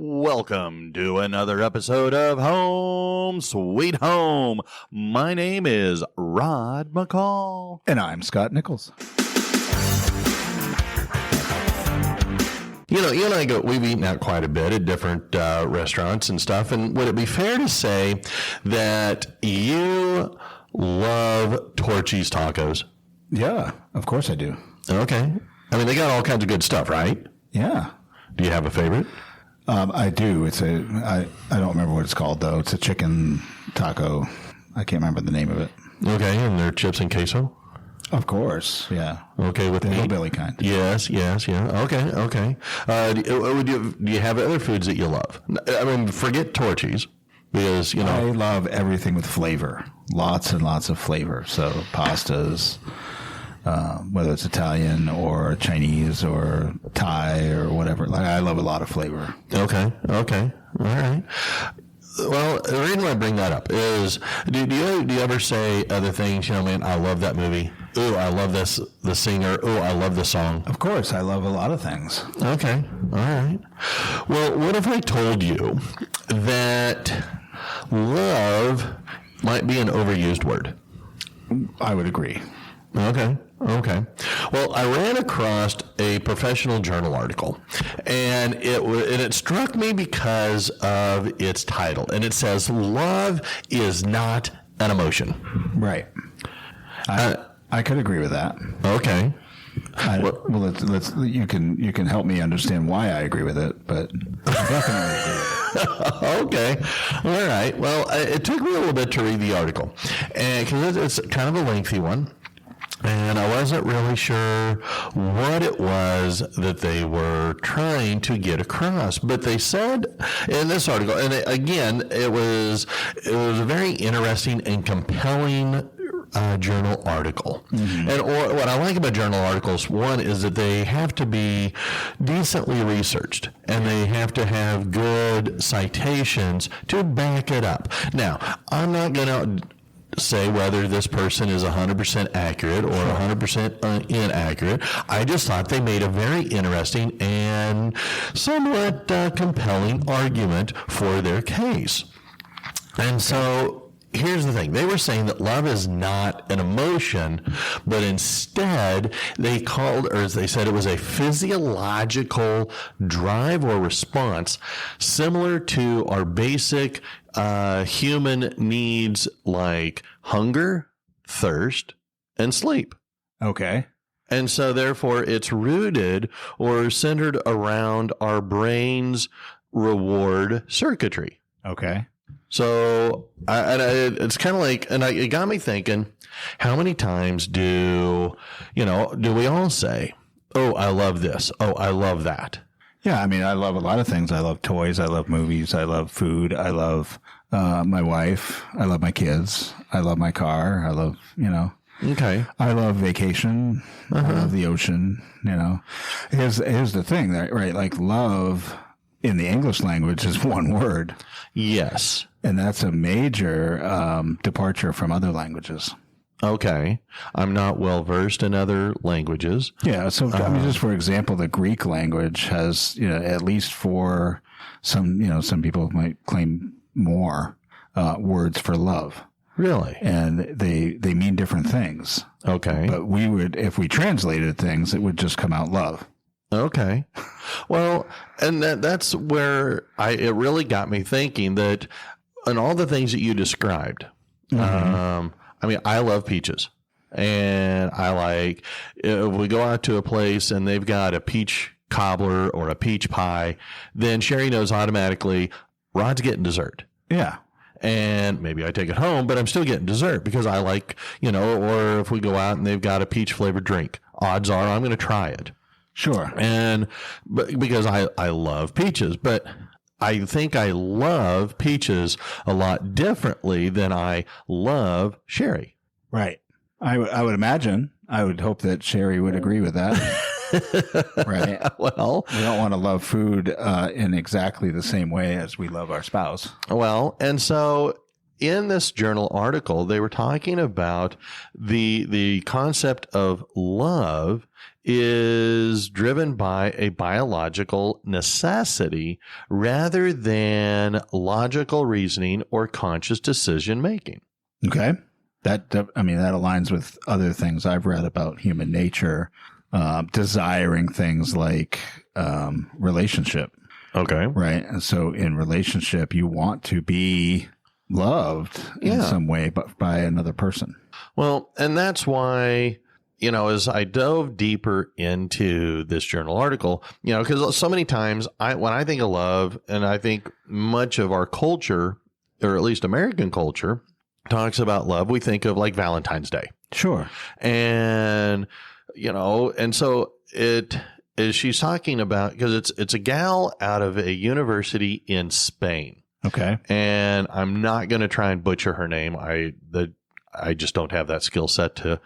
Welcome to another episode of Home Sweet Home. My name is Rod McCall. And I'm Scott Nichols. You and I we've eaten out quite a bit at different restaurants and stuff. And would it be fair to say that you love Torchy's tacos? Yeah, of course I do. Okay. I mean, they got all kinds of good stuff, right? Yeah. Do you have a favorite? I do. I don't remember what it's called, though. It's a chicken taco. I can't remember the name of it. Okay. And they're chips and queso? Of course, yeah. Okay, with the meat? hillbilly kind. Yes, yeah. Okay. Do you have other foods that you love? I mean, forget Torchy's, because, I love everything with flavor. Lots and lots of flavor. So pastas, whether it's Italian or Chinese or Thai or whatever. I love a lot of flavor. Okay. All right. Well, the reason why I bring that up is, do you ever say other things? Man, I love that movie. Ooh, I love the singer. Ooh, I love the song. Of course, I love a lot of things. Okay, all right. Well, what if I told you that love might be an overused word? I would agree. Okay. Well, I ran across a professional journal article, and it struck me because of its title, and it says, "Love is not an emotion." Right. I could agree with that. Okay. Let's you can help me understand why I agree with it, but I definitely agree with it. Okay. All right. Well, it took me a little bit to read the article, and because it's kind of a lengthy one. And I wasn't really sure what it was that they were trying to get across. But they said in this article, and it was a very interesting and compelling journal article. Mm-hmm. And what I like about journal articles, one, is that they have to be decently researched, and they have to have good citations to back it up. Now, I'm not going to say whether this person is 100% accurate or 100% inaccurate. I just thought they made a very interesting and somewhat compelling argument for their case. And so here's the thing. They were saying that love is not an emotion, but instead they said it was a physiological drive or response similar to our basic human needs like hunger, thirst, and sleep. Okay. And so therefore it's rooted or centered around our brain's reward circuitry. Okay. So it's kind of like, and it got me thinking, how many times do we all say, "Oh, I love this. Oh, I love that"? Yeah, I mean, I love a lot of things. I love toys. I love movies. I love food. I love my wife. I love my kids. I love my car. I love, Okay. I love vacation. I love the ocean. Here's the thing, right? Like love in the English language is one word. Yes. And that's a major departure from other languages. Okay. I'm not well versed in other languages. Yeah. So, just for example, the Greek language has, at least for some people might claim more words for love. Really? And they mean different things. Okay. But if we translated things, it would just come out love. Okay. Well, and that's where it really got me thinking that, and all the things that you described, I love peaches, and I like, if we go out to a place and they've got a peach cobbler or a peach pie, then Sherry knows automatically Rod's getting dessert. Yeah. And maybe I take it home, but I'm still getting dessert because I like, or if we go out and they've got a peach flavored drink, odds are I'm going to try it. Sure. But because I love peaches, but I think I love peaches a lot differently than I love sherry. Right. I would imagine. I would hope that Sherry would agree with that. Right. Well, we don't want to love food in exactly the same way as we love our spouse. Well, and so in this journal article, they were talking about the concept of love is driven by a biological necessity rather than logical reasoning or conscious decision making. Okay. That aligns with other things I've read about human nature, desiring things like relationship. Okay. Right. And so in relationship, you want to be loved in some way, but by another person. Well, and that's why, as I dove deeper into this journal article, because so many times when I think of love, and I think much of our culture, or at least American culture, talks about love, we think of like Valentine's Day. Sure. And, and so she's talking about, because it's a gal out of a university in Spain. Okay. And I'm not going to try and butcher her name. I just don't have that skill set to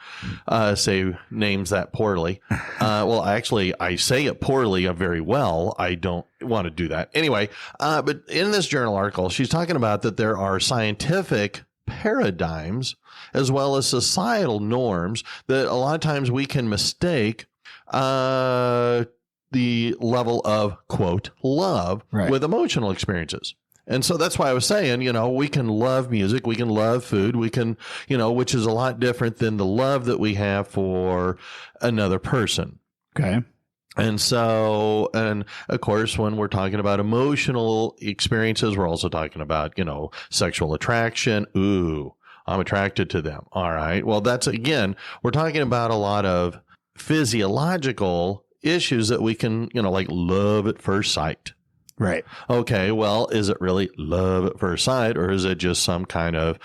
say names that poorly. Well, actually, I say it poorly very well. I don't want to do that. Anyway, but in this journal article, she's talking about that there are scientific paradigms as well as societal norms that a lot of times we can mistake the level of, quote, love with emotional experiences. And so that's why I was saying, we can love music, we can love food, we can, which is a lot different than the love that we have for another person. Okay. And so, and of course, when we're talking about emotional experiences, we're also talking about, sexual attraction. Ooh, I'm attracted to them. All right. Well, that's, again, we're talking about a lot of physiological issues that we can, like love at first sight. Right. Okay. Well, is it really love at first sight, or is it just some kind of,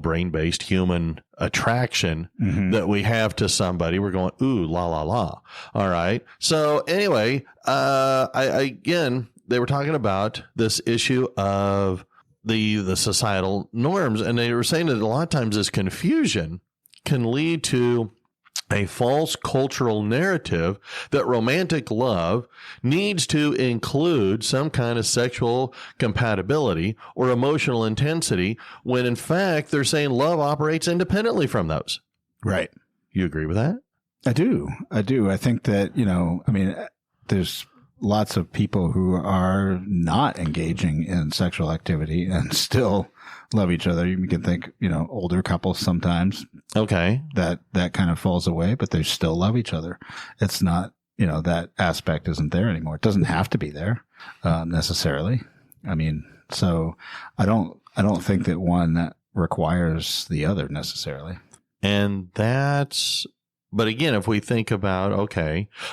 brain-based human attraction that we have to somebody? We're going, ooh, la, la, la. All right. So anyway, again, they were talking about this issue of the societal norms, and they were saying that a lot of times this confusion can lead to a false cultural narrative that romantic love needs to include some kind of sexual compatibility or emotional intensity, when in fact they're saying love operates independently from those. Right. You agree with that? I do. I think that, there's lots of people who are not engaging in sexual activity and still love each other. You can think, older couples sometimes. Okay. That kind of falls away, but they still love each other. It's not, that aspect isn't there anymore. It doesn't have to be there, necessarily. So I don't think that one requires the other necessarily. And but again, if we think about,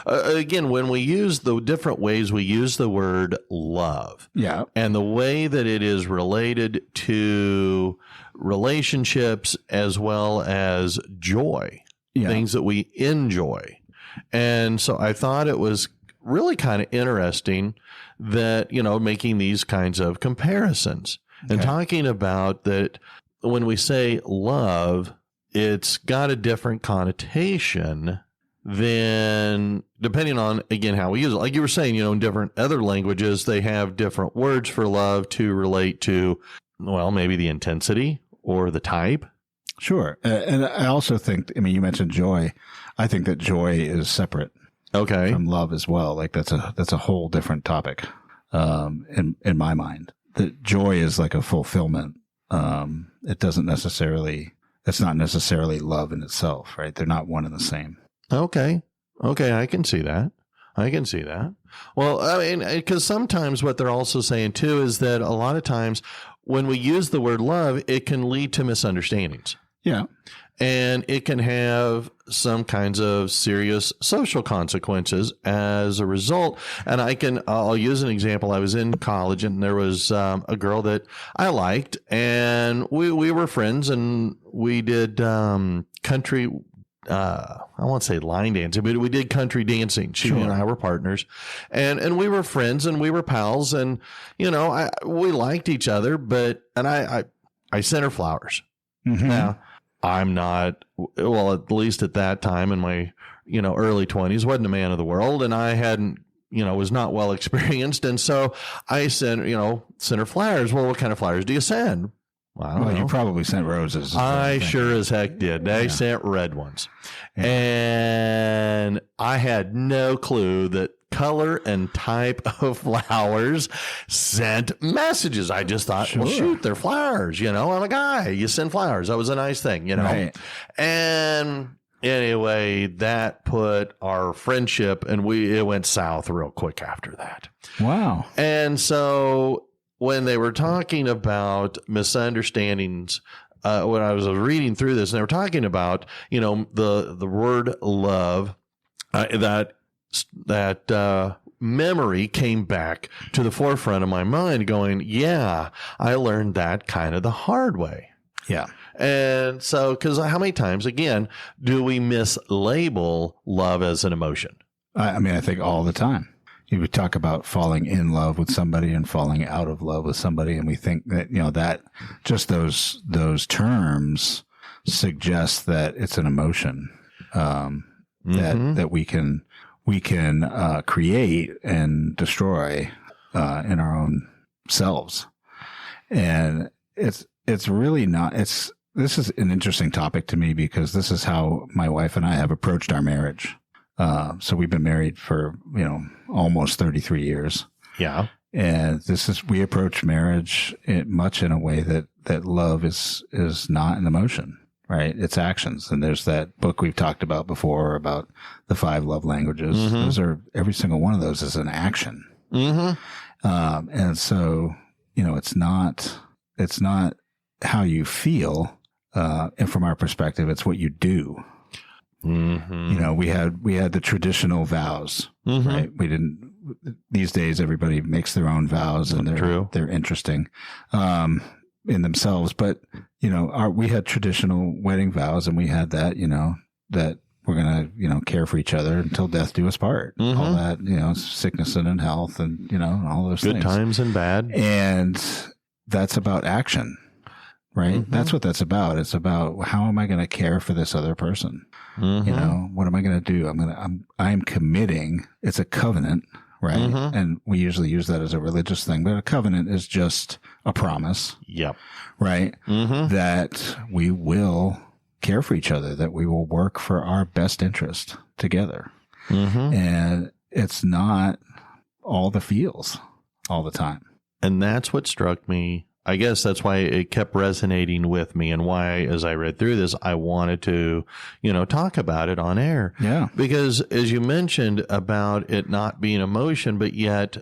again, when we use the different ways we use the word love, and the way that it is related to relationships as well as joy, things that we enjoy. And so I thought it was really kind of interesting that, making these kinds of comparisons and talking about that when we say love, it's got a different connotation than, depending on, again, how we use it. Like you were saying, in different other languages, they have different words for love to relate to, well, maybe the intensity or the type. Sure. And I also think, you mentioned joy. I think that joy is separate from love as well. Like that's a whole different topic, in my mind. That joy is like a fulfillment. It's not necessarily love in itself, right? They're not one and the same. Okay. I can see that. Well, because sometimes what they're also saying too is that a lot of times when we use the word love, it can lead to misunderstandings. Yeah. And it can have some kinds of serious social consequences as a result. And I'll use an example. I was in college and there was a girl that I liked, and we were friends, and we did country, I won't say line dancing, but we did country dancing. She and I were partners, and we were friends and we were pals, and, we liked each other, and I sent her flowers. Mm-hmm. Now, I'm not, well, at least at that time in my, early 20s, wasn't a man of the world, and I hadn't, was not well experienced. And so I sent her flowers. Well, what kind of flowers do you send? Well, you probably sent roses. I sure as heck did. They sent red ones. Yeah. And I had no clue that color and type of flowers sent messages. I just thought, well, shoot, they're flowers. I'm a guy. You send flowers. That was a nice thing, Right. And anyway, that put our friendship, and it went south real quick after that. Wow. And so when they were talking about misunderstandings, when I was reading through this, and they were talking about, the word love, that memory came back to the forefront of my mind going, yeah, I learned that kind of the hard way. Yeah. And so, because how many times, again, do we mislabel love as an emotion? I think all the time. You would talk about falling in love with somebody and falling out of love with somebody, and we think that that just those terms suggest that it's an emotion that we can create and destroy in our own selves, and it's really not. This is an interesting topic to me because this is how my wife and I have approached our marriage. So we've been married for, almost 33 years. Yeah. And we approach marriage much in a way that love is not an emotion, right? It's actions. And there's that book we've talked about before about the 5 love languages. Mm-hmm. Every single one of those is an action. Mm-hmm. And so, it's not how you feel. And from our perspective, it's what you do. Mm-hmm. We had the traditional vows, right? These days everybody makes their own vows and they're interesting, in themselves. But, we had traditional wedding vows, and we had that, that we're going to, care for each other until death do us part. Mm-hmm. All that, sickness and health and, all those good things. Good times and bad. And that's about action. Right. Mm-hmm. That's what that's about. It's about how am I going to care for this other person? Mm-hmm. What am I going to do? I'm committing. It's a covenant, right? Mm-hmm. And we usually use that as a religious thing, but a covenant is just a promise. Yep. Right. Mm-hmm. That we will care for each other, that we will work for our best interest together. Mm-hmm. And it's not all the feels all the time. And that's what struck me. I guess that's why it kept resonating with me, and why, as I read through this, I wanted to, talk about it on air. Yeah. Because as you mentioned about it not being emotion, but yet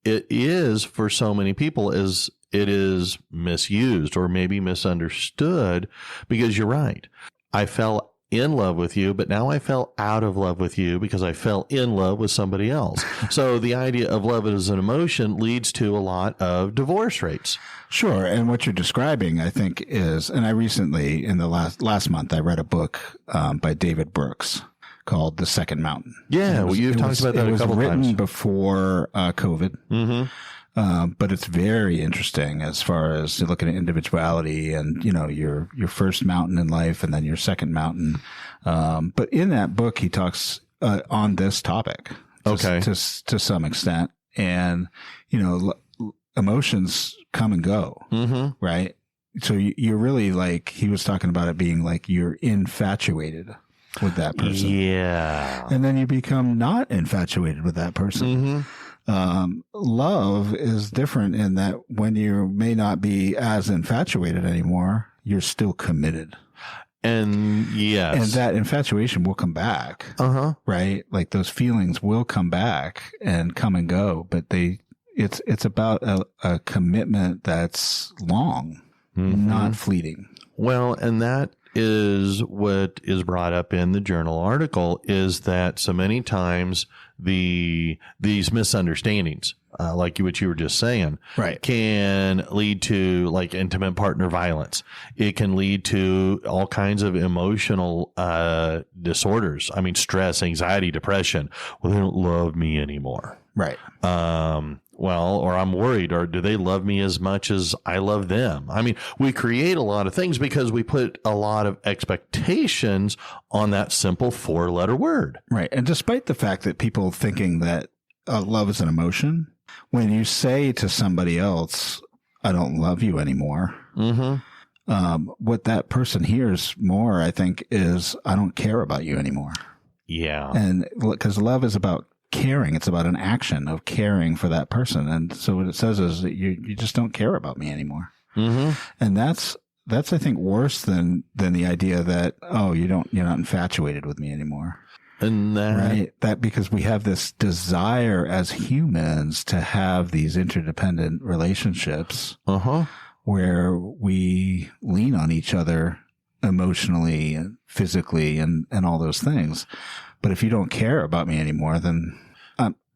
it is for so many people as it is misused or maybe misunderstood, because you're right. I fell in love with you, but now I fell out of love with you because I fell in love with somebody else. So the idea of love as an emotion leads to a lot of divorce rates. Sure. And what you're describing, I think, is, and I recently, in the last month, I read a book by David Brooks called The Second Mountain. Yeah, you've talked about that a couple times. It was written before COVID. Mm-hmm. But it's very interesting as far as looking at individuality and, your first mountain in life and then your second mountain. But in that book, he talks on this topic to some extent. And, emotions come and go, mm-hmm. right? So you're really he was talking about it being like you're infatuated with that person. Yeah. And then you become not infatuated with that person. Mm-hmm. Love is different in that when you may not be as infatuated anymore, you're still committed. And yes. And that infatuation will come back. Uh-huh. Right? Like those feelings will come back and come and go, but it's about a commitment that's long, mm-hmm. not fleeting. Well, and that is what is brought up in the journal article, is that so many times these misunderstandings, like what you were just saying, right, can lead to intimate partner violence. It can lead to all kinds of emotional disorders. I mean, stress, anxiety, depression. Well, they don't love me anymore. Right. Or I'm worried, or do they love me as much as I love them? I mean, we create a lot of things because we put a lot of expectations on that simple 4-letter word. Right. And despite the fact that people thinking that love is an emotion, when you say to somebody else, I don't love you anymore, mm-hmm. what that person hears more, I think, is I don't care about you anymore. Yeah. And because love is about caring. It's about an action of caring for that person. And so what it says is that you just don't care about me anymore. Mm-hmm. And that's, I think, worse than the idea that, oh, you're not infatuated with me anymore. And that because we have this desire as humans to have these interdependent relationships where we lean on each other emotionally and physically and all those things. But if you don't care about me anymore, then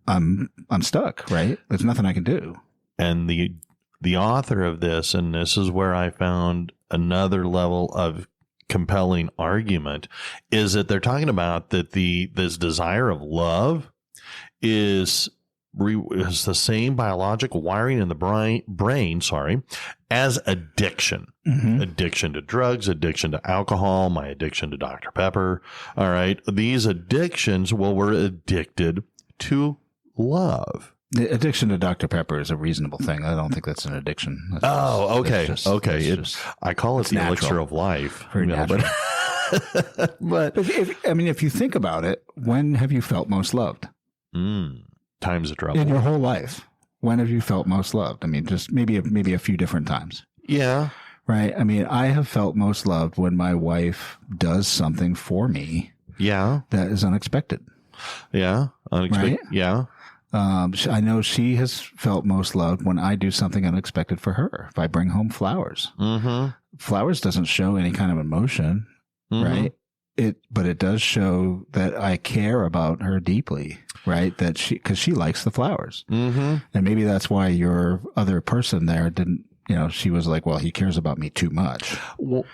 I'm stuck, right? There's nothing I can do. And the author of this, and this is where I found another level of compelling argument, is that they're talking about that this desire of love is the same biological wiring in the brain, as addiction. Mm-hmm. Addiction to drugs, addiction to alcohol, my addiction to Dr. Pepper. All right. These addictions, we're addicted to love. The addiction to Dr. Pepper is a reasonable thing. I don't think that's an addiction. Okay. I call it the natural. elixir of life. Very natural. But if you think about it, when have you felt most loved? Times of trouble. In your whole life, when have you felt most loved? I mean, just maybe a few different times. Yeah. Right. I mean, I have felt most loved when my wife does something for me. Yeah. That is unexpected. Yeah. Unexpected. Right? Yeah. I know she has felt most loved when I do something unexpected for her. If I bring home flowers, flowers doesn't show any kind of emotion, right? But it does show that I care about her deeply, right? Because she likes the flowers. And maybe that's why your other person there didn't, she was like, well, he cares about me too much. Well,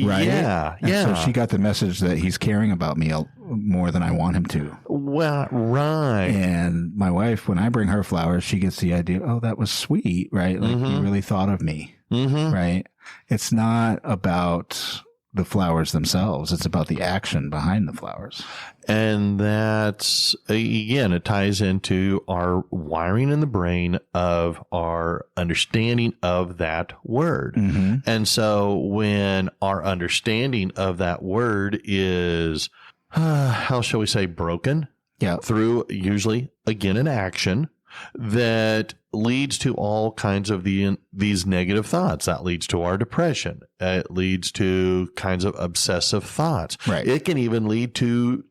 right? Yeah. And so she got the message that he's caring about me more than I want him to. Well, right. And my wife, when I bring her flowers, she gets the idea, oh, that was sweet, right? Like you really thought of me, right? It's not about the flowers themselves. It's about the action behind the flowers. And that's, again, it ties into our wiring in the brain of our understanding of that word. And so when our understanding of that word is, how shall we say, broken? Yeah. Through usually, again, an action that leads to all kinds of these negative thoughts. That leads to our depression. It leads to kinds of obsessive thoughts. Right. It can even lead to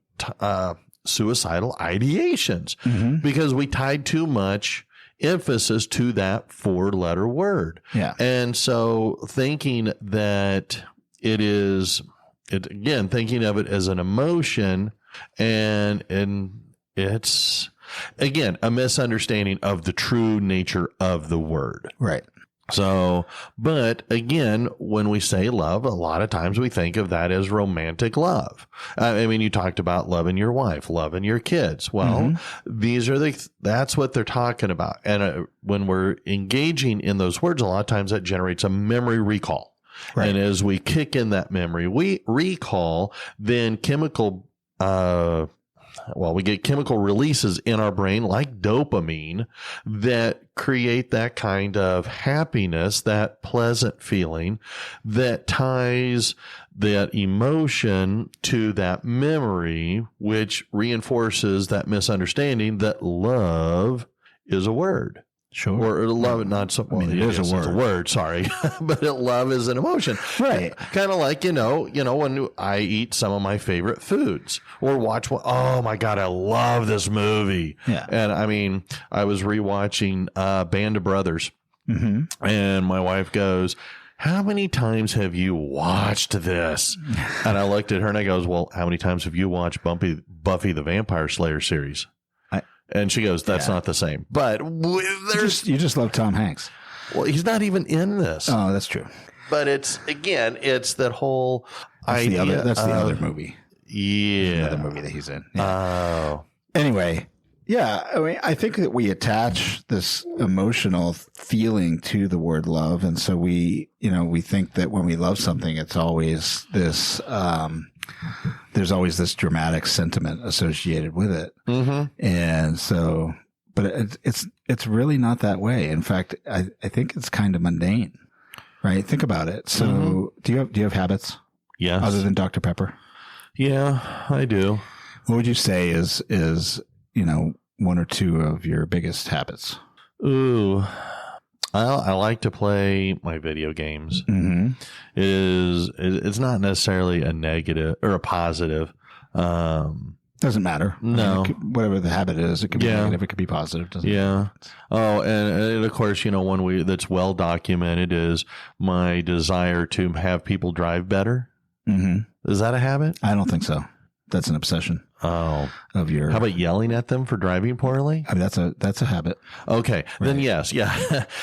suicidal ideations because we tied too much emphasis to that 4-letter word. Yeah. And so thinking that thinking of it as an emotion and it's, again, a misunderstanding of the true nature of the word. Right. So, but again, when we say love, a lot of times we think of that as romantic love. I mean, you talked about loving your wife, loving your kids. Well, that's what they're talking about. And when we're engaging in those words, a lot of times that generates a memory recall. Right. And as we kick in that memory, we recall, then we get chemical releases in our brain like dopamine that create that kind of happiness, that pleasant feeling that ties that emotion to that memory, which reinforces that misunderstanding that love is a word. Sure. Or love, not something. I mean, it is a word. It's a word, sorry. But love is an emotion. Right. Kind of like, when I eat some of my favorite foods or watch one. Oh my God, I love this movie. Yeah. And I mean, I was rewatching Band of Brothers and my wife goes, how many times have you watched this? And I looked at her and I goes, well, how many times have you watched Buffy the Vampire Slayer series? And she goes, that's not the same. But you just love Tom Hanks. Well, he's not even in this. Oh, that's true. But it's that whole idea. That's the other movie. Yeah. Another movie that he's in. Yeah. Oh. Anyway. Yeah. I mean, I think that we attach this emotional feeling to the word love. And so we think that when we love something, it's always this, there's always this dramatic sentiment associated with it. And so, but it's really not that way. In fact, I think it's kind of mundane. Right? Think about it. So do you have habits? Yes. Other than Dr. Pepper? Yeah, I do. What would you say is one or two of your biggest habits? Ooh, I like to play my video games. Mm-hmm. It's not necessarily a negative or a positive. Doesn't matter. No. Whatever the habit is, it could be negative, it could be positive. Doesn't matter. Oh, and of course, one that's well documented is my desire to have people drive better. Mm-hmm. Is that a habit? I don't think so. That's an obsession. Oh, how about yelling at them for driving poorly? I mean, that's a habit. Okay, right. Then yes,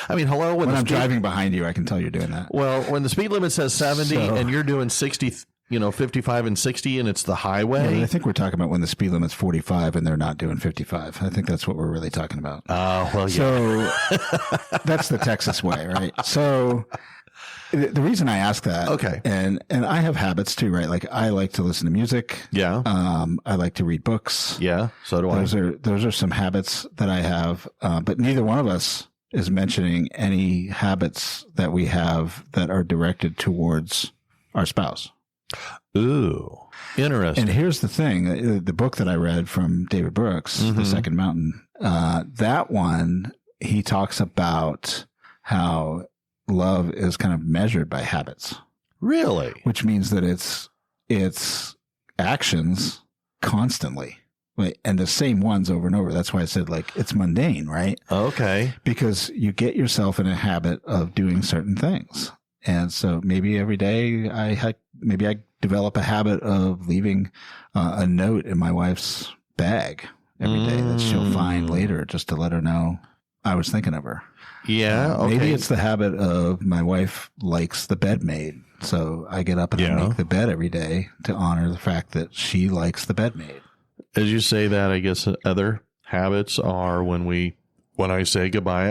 I mean, hello. When I'm driving behind you, I can tell you're doing that. Well, when the speed limit says 70 and you're doing 60, 55 and 60, and it's the highway. Yeah, I think we're talking about when the speed limit's 45 and they're not doing 55. I think that's what we're really talking about. Oh, well, yeah. So that's the Texas way, right? So the reason I ask that, okay, and I have habits too, right? Like I like to listen to music. Yeah. I like to read books. Yeah. So do I. Those are some habits that I have, but neither one of us is mentioning any habits that we have that are directed towards our spouse. Ooh, interesting. And here's the thing: the book that I read from David Brooks, The Second Mountain, that one, he talks about how love is kind of measured by habits. Really? Which means that it's actions constantly, and the same ones over and over. That's why I said it's mundane, right? Okay. Because you get yourself in a habit of doing certain things. And so maybe every day I develop a habit of leaving a note in my wife's bag every day that she'll find later just to let her know I was thinking of her. Yeah. Okay. Maybe it's the habit of my wife likes the bed made. So I get up and I make the bed every day to honor the fact that she likes the bed made. As you say that, I guess other habits are when I say goodbye,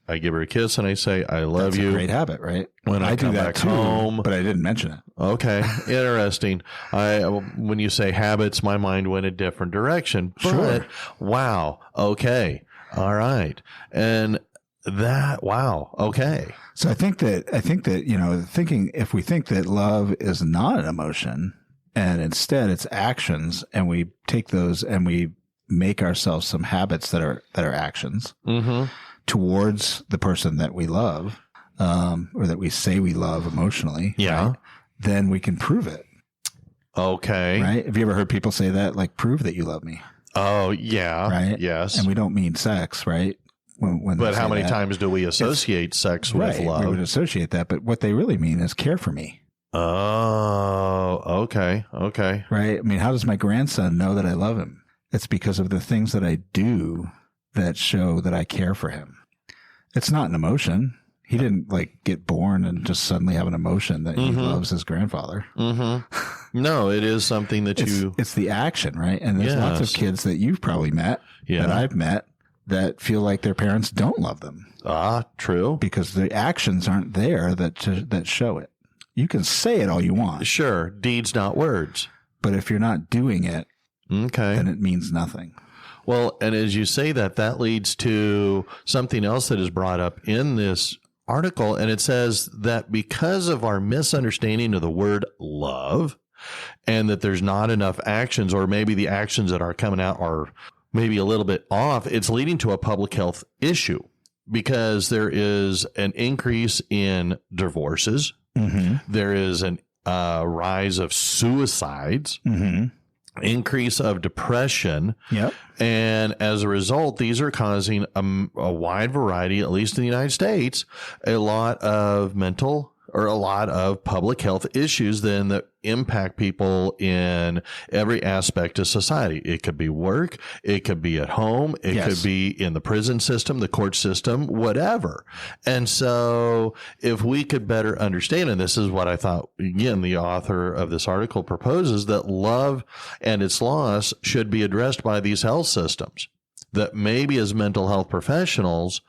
I give her a kiss and I say, I love you. That's a great habit, right? When I come do that back too, home. But I didn't mention it. Okay. Interesting. When you say habits, my mind went a different direction. But, sure. Wow. Okay. All right. And wow. Okay. So I think that, if we think that love is not an emotion and instead it's actions, and we take those and we make ourselves some habits that are actions towards the person that we love, or that we say we love emotionally. Yeah. Right? Then we can prove it. Okay. Right. Have you ever heard people say that? Prove that you love me. Oh yeah. Right. Yes. And we don't mean sex, right? But how many times do we associate sex with love? We would associate that, but what they really mean is care for me. Oh, okay. Okay. Right. I mean, how does my grandson know that I love him? It's because of the things that I do that show that I care for him. It's not an emotion. He didn't get born and just suddenly have an emotion that he loves his grandfather. Mm-hmm. No, it is something that it's the action, right? And there's lots of kids that you've probably met, that I've met, that feel like their parents don't love them. Ah, true. Because the actions aren't there that show it. You can say it all you want. Sure. Deeds, not words. But if you're not doing it, okay, then it means nothing. Well, and as you say that leads to something else that is brought up in this article. And it says that because of our misunderstanding of the word love, and that there's not enough actions, or maybe the actions that are coming out are maybe a little bit off, it's leading to a public health issue, because there is an increase in divorces. Mm-hmm. There is an rise of suicides, increase of depression. Yep. And as a result, these are causing a wide variety, at least in the United States, a lot of public health issues then that impact people in every aspect of society. It could be work. It could be at home. It could be in the prison system, the court system, whatever. And so if we could better understand, and this is what I thought, again, the author of this article proposes, that love and its loss should be addressed by these health systems. That maybe as mental health professionals,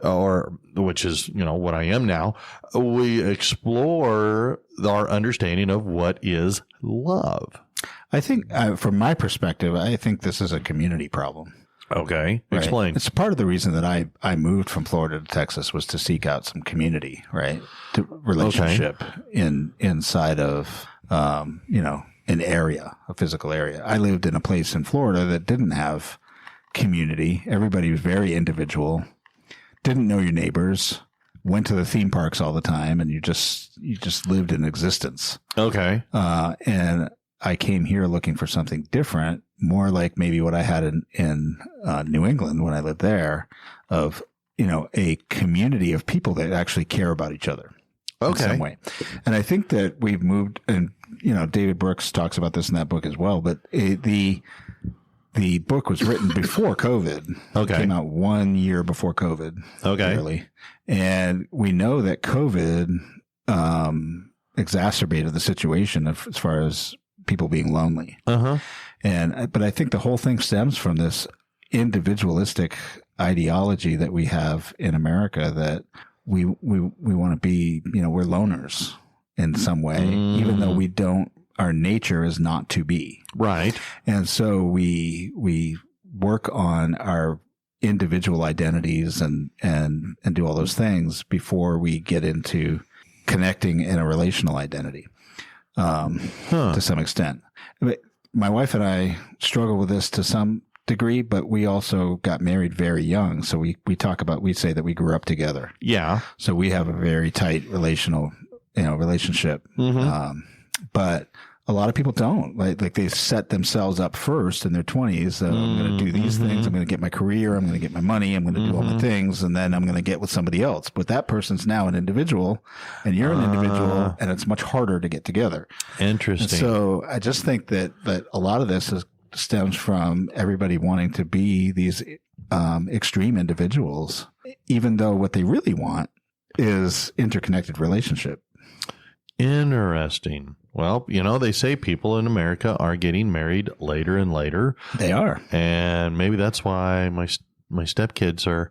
which is, what I am now, we explore our understanding of what is love. I think, from my perspective, I think this is a community problem. Okay. Right? Explain. It's part of the reason that I moved from Florida to Texas was to seek out some community, right? To relationship inside of, an area, a physical area. I lived in a place in Florida that didn't have community. Everybody was very individual, didn't know your neighbors, went to the theme parks all the time, and you just lived in existence. Okay. And I came here looking for something different, more like maybe what I had in New England when I lived there, of, a community of people that actually care about each other. Okay. In some way. And I think that we've moved, and, David Brooks talks about this in that book as well, but the book was written before COVID. Okay. It came out 1 year before COVID. Okay. Really. And we know that COVID exacerbated the situation as far as people being lonely. Uh-huh. But I think the whole thing stems from this individualistic ideology that we have in America, that we want to be, we're loners in some way, even though we don't, our nature is not to be. Right. And so we work on our individual identities and do all those things before we get into connecting in a relational identity, to some extent. But my wife and I struggle with this to some degree, but we also got married very young. So we say that we grew up together. Yeah. So we have a very tight relationship. Mm-hmm. But a lot of people don't, like they set themselves up first in their 20s. I'm going to do these things. I'm going to get my career. I'm going to get my money. I'm going to do all the things. And then I'm going to get with somebody else. But that person's now an individual and you're an individual, and it's much harder to get together. Interesting. And so I just think that a lot of this stems from everybody wanting to be these extreme individuals, even though what they really want is interconnected relationship. Interesting. Well, they say people in America are getting married later and later. They are. And maybe that's why my stepkids are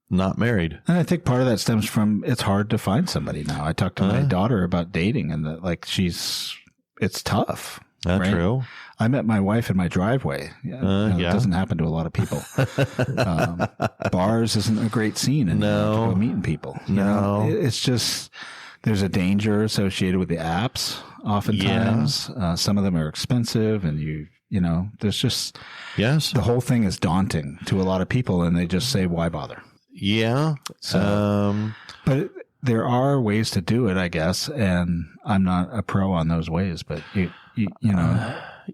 not married. And I think part of that stems from it's hard to find somebody now. I talked to my daughter about dating, and it's tough. That's right? true. I met my wife in my driveway. It doesn't happen to a lot of people. Bars isn't a great scene to go meeting people. No. It's just, there's a danger associated with the apps oftentimes. Yeah. Some of them are expensive, and there's just, yes, the whole thing is daunting to a lot of people, and they just say, why bother? Yeah. So, but there are ways to do it, I guess, and I'm not a pro on those ways, but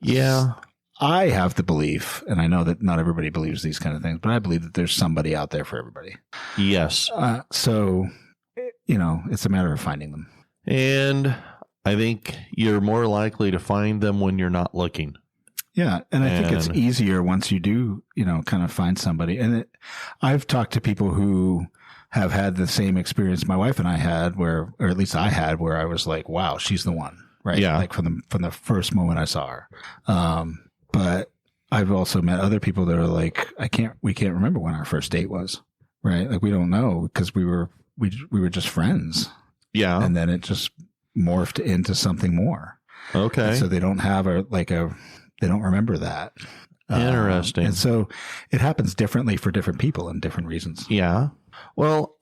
yeah. I have the belief, and I know that not everybody believes these kind of things, but I believe that there's somebody out there for everybody. Yes. So, it's a matter of finding them. And I think you're more likely to find them when you're not looking. Yeah. And I think it's easier once you do, kind of find somebody. And I've talked to people who have had the same experience my wife and I had, or at least I had, where I was like, wow, she's the one. Right. Yeah. Like from the first moment I saw her. But I've also met other people that are like, we can't remember when our first date was. Right. Like we don't know because we were just friends. Yeah. And then it just morphed into something more. Okay. And so they don't have they don't remember that. Interesting. And so it happens differently for different people and different reasons. Yeah. Well,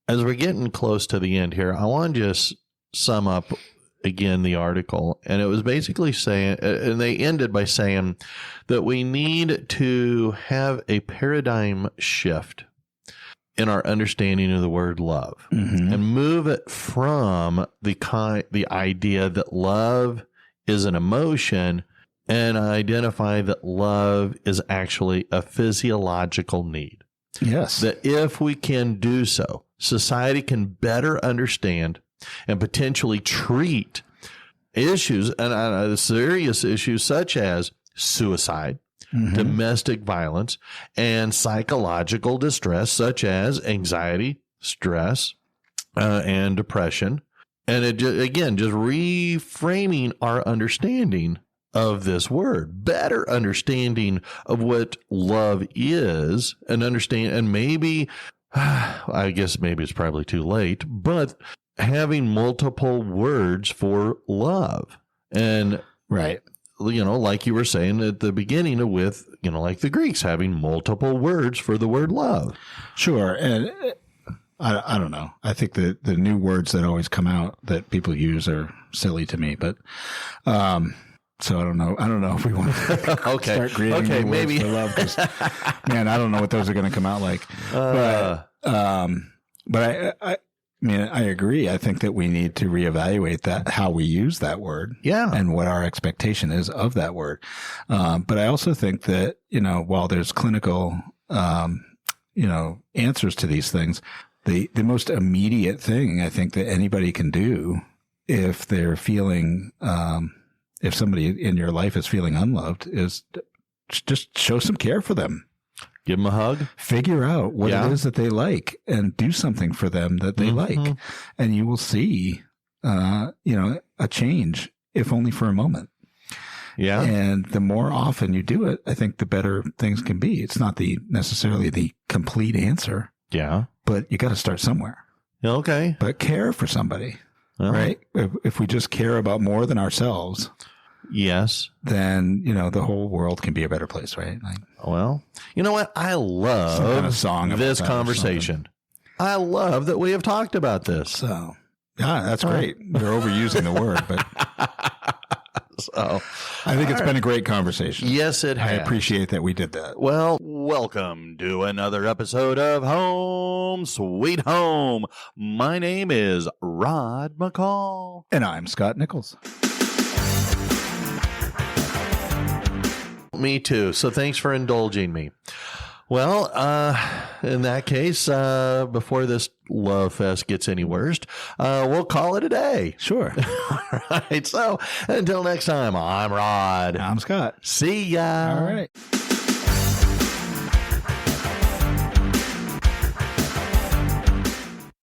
as we're getting close to the end here, I want to just sum up again the article. And it was basically saying, and they ended by saying that we need to have a paradigm shift in our understanding of the word love, and move it from the idea that love is an emotion, and identify that love is actually a physiological need. Yes. That if we can do so, society can better understand and potentially treat issues, and serious issues such as suicide, domestic violence, and psychological distress such as anxiety, stress, and depression. And it just reframing our understanding of this word, better understanding of what love is, and maybe, I guess maybe it's probably too late, but having multiple words for love. And right. like you were saying at the beginning with, like the Greeks having multiple words for the word love. Sure. And I don't know. I think the new words that always come out that people use are silly to me, but, so I don't know. I don't know if we want to start creating new words for love. 'Cause, man, I don't know what those are going to come out like. But I mean, I agree. I think that we need to reevaluate how we use that word. Yeah. And what our expectation is of that word. But I also think that, while there's clinical, answers to these things, the most immediate thing I think that anybody can do if they're feeling, if somebody in your life is feeling unloved, is just show some care for them. Give them a hug. Figure out what it is that they like and do something for them that they like. And you will see, a change, if only for a moment. Yeah. And the more often you do it, I think the better things can be. It's not necessarily the complete answer. Yeah. But you got to start somewhere. Okay. But care for somebody. Right? If we just care about more than ourselves, yes, then, the whole world can be a better place, right? Well, you know what? I love some kind of song this conversation. I love that we have talked about this. So, yeah, that's great. You're overusing the word, but so I think it's been a great conversation. Yes, it has. I appreciate that we did that. Well, welcome to another episode of Home Sweet Home. My name is Rod McCall. And I'm Scott Nichols. Me too. So thanks for indulging me. Well, in that case, before this love fest gets any worse, we'll call it a day. Sure. All right. So until next time, I'm Rod. I'm Scott. See ya. All right.